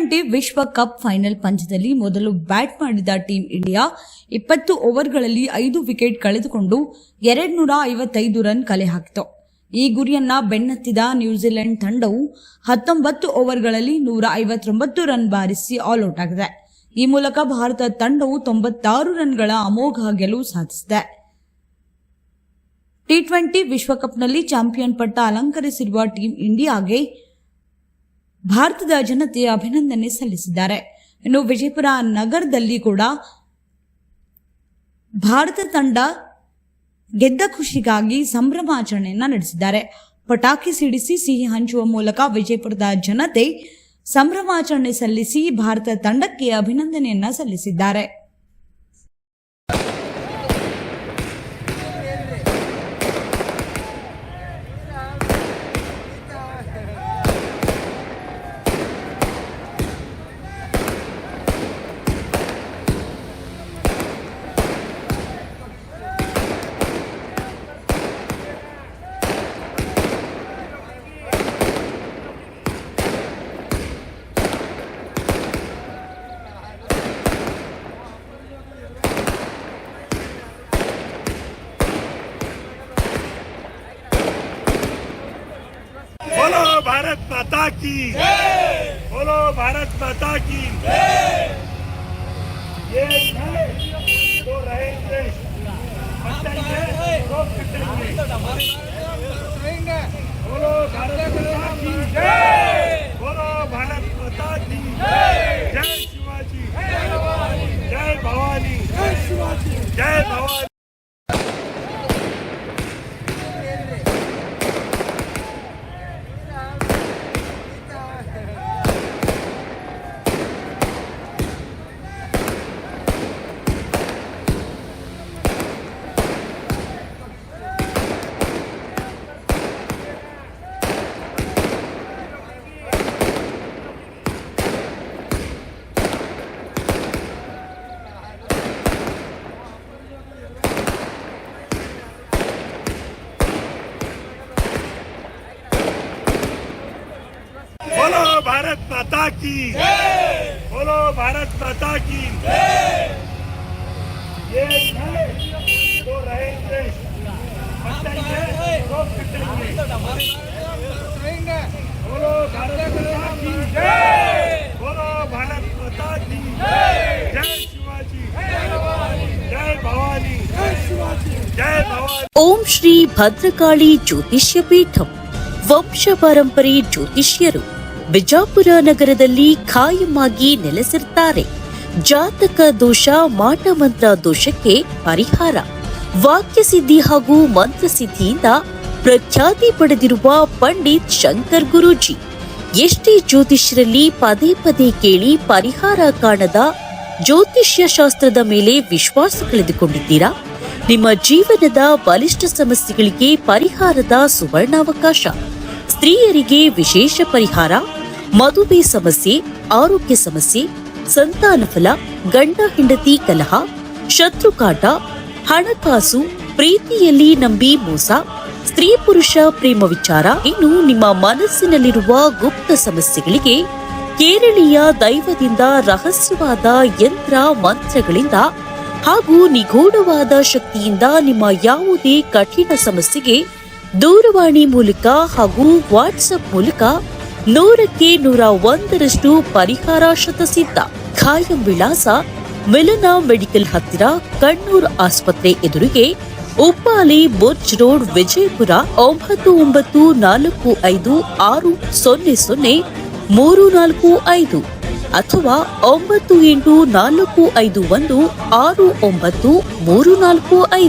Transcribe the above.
T20 ವಿಶ್ವಕಪ್ final ಪಂದ್ಯದಲ್ಲಿ ಮೊದಲು ಬ್ಯಾಟ್ ಮಾಡಿದ ಟೀಂ ಇಂಡಿಯಾ 20 ಓವರ್ಗಳಲ್ಲಿ 5 ವಿಕೆಟ್ ಕಳೆದುಕೊಂಡು 255 ರನ್ ಕಲೆ ಹಾಕಿತು. ಈ ಗುರಿಯನ್ನ ಬೆನ್ನತ್ತಿದ ನ್ಯೂಜಿಲೆಂಡ್ ತಂಡವು 19 ಓವರ್ಗಳಲ್ಲಿ 159 ರನ್ ಬಾರಿಸಿ ಆಲ್ಔಟ್ ಆಗಿದೆ. ಈ ಮೂಲಕ ಭಾರತ ತಂಡವು 96 ರನ್ಗಳ ಅಮೋಘ ಗೆಲುವು ಸಾಧಿಸಿದೆ. T20 ವಿಶ್ವಕಪ್ನಲ್ಲಿ ಚಾಂಪಿಯನ್ ಪಟ್ಟ ಅಲಂಕರಿಸಿರುವ ಟೀಂ ಇಂಡಿಯಾಗೆ ಭಾರತದ ಜನತೆ ಅಭಿನಂದನೆ ಸಲ್ಲಿಸಿದ್ದಾರೆ. ಇನ್ನು ವಿಜಯಪುರ ನಗರದಲ್ಲಿ ಕೂಡ ಭಾರತ ತಂಡ ಗೆದ್ದ ಖುಷಿಗಾಗಿ ಸಂಭ್ರಮಾಚರಣೆಯನ್ನ ನಡೆಸಿದ್ದಾರೆ. ಪಟಾಕಿ ಸಿಡಿಸಿ ಸಿಹಿ ಹಂಚುವ ಮೂಲಕ ವಿಜಯಪುರದ ಜನತೆ ಸಂಭ್ರಮಾಚರಣೆ ಸಲ್ಲಿಸಿ ಭಾರತ ತಂಡಕ್ಕೆ ಅಭಿನಂದನೆಯನ್ನ ಸಲ್ಲಿಸಿದ್ದಾರೆ. बोलो भारत माता की जय, बोलो भारत माता की जय। ये तो रहेंगे, बोलो भारत माता की जय, बोलो भारत माता की जय। जय शिवाजी, जय भवानी, जय शिवाजी, जय भवानी। बोलो भारत माता की जय, बोलो भारत माता की जय। ये तो रहेंगे, बोलो भारत माता की जय, बोलो भारत माता की जय। जय शिवाजी, जय भवानी, जय शिवाजी, जय भवानी। ಓಂ ಶ್ರೀ ಭದ್ರಕಾಳಿ ಜ್ಯೋತಿಷ್ಯ ಪೀಠಂ ವಂಶ ಪರಂಪರೆ ಜ್ಯೋತಿಷ್ಯರು ಬಿಜಾಪುರ ನಗರದಲ್ಲಿ ಖಾಯಮಾಗಿ ನೆಲೆಸಿರ್ತಾರೆ. ಜಾತಕ ದೋಷ, ಮಾಟಮಂತ್ರ ದೋಷಕ್ಕೆ ಪರಿಹಾರ, ವಾಕ್ಯಸಿದ್ಧಿ ಹಾಗೂ ಮಂತ್ರಸಿದ್ಧಿಯಿಂದ ಪ್ರಖ್ಯಾತಿ ಪಡೆದಿರುವ ಪಂಡಿತ್ ಶಂಕರ್ ಗುರೂಜಿ. ಎಷ್ಟೇ ಜ್ಯೋತಿಷ್ಯರಲ್ಲಿ ಪದೇ ಪದೇ ಕೇಳಿ ಪರಿಹಾರ ಕಾಣದ ಜ್ಯೋತಿಷ್ಯ ಶಾಸ್ತ್ರದ ಮೇಲೆ ವಿಶ್ವಾಸ ಕಳೆದುಕೊಂಡಿದ್ದೀರಾ? ನಿಮ್ಮ ಜೀವನದ ಬಲಿಷ್ಠ ಸಮಸ್ಯೆಗಳಿಗೆ ಪರಿಹಾರದ ಸುವರ್ಣಾವಕಾಶ. ಸ್ತ್ರೀಯರಿಗೆ ವಿಶೇಷ ಪರಿಹಾರ, ಮದುವೆ ಸಮಸ್ಯೆ, ಆರೋಗ್ಯ ಸಮಸ್ಯೆ, ಸಂತಾನ ಫಲ, ಗಂಡ ಹೆಂಡತಿ ಕಲಹ, ಶತ್ರುಕಾಟ, ಹಣಕಾಸು, ಪ್ರೀತಿಯಲ್ಲಿ ನಂಬಿ ಮೋಸ, ಸ್ತ್ರೀ ಪುರುಷ ಪ್ರೇಮ ವಿಚಾರ, ಇನ್ನು ನಿಮ್ಮ ಮನಸ್ಸಿನಲ್ಲಿರುವ ಗುಪ್ತ ಸಮಸ್ಯೆಗಳಿಗೆ ಕೇರಳೀಯ ದೈವದಿಂದ ರಹಸ್ಯವಾದ ಯಂತ್ರ ಮಂತ್ರಗಳಿಂದ ಹಾಗೂ ನಿಗೂಢವಾದ ಶಕ್ತಿಯಿಂದ ನಿಮ್ಮ ಯಾವುದೇ ಕಠಿಣ ಸಮಸ್ಯೆಗೆ ದೂರವಾಣಿ ಮೂಲಕ ಹಾಗೂ ವಾಟ್ಸ್ಆಪ್ ಮೂಲಕ 100ಕ್ಕೆ 101ರಷ್ಟು ಪರಿಹಾರ ಶತಸಿದ್ಧ. ಖಾಯಂ ವಿಳಾಸ ಮಿಲನ ಮೆಡಿಕಲ್ ಹತ್ತಿರ, ಕಣ್ಣೂರ್ ಆಸ್ಪತ್ರೆ ಎದುರಿಗೆ, ಉಪ್ಪಾಲಿ ಬುರ್ಜ್ ರೋಡ್, ವಿಜಯಪುರ 99140600 ಅಥವಾ 9845169345.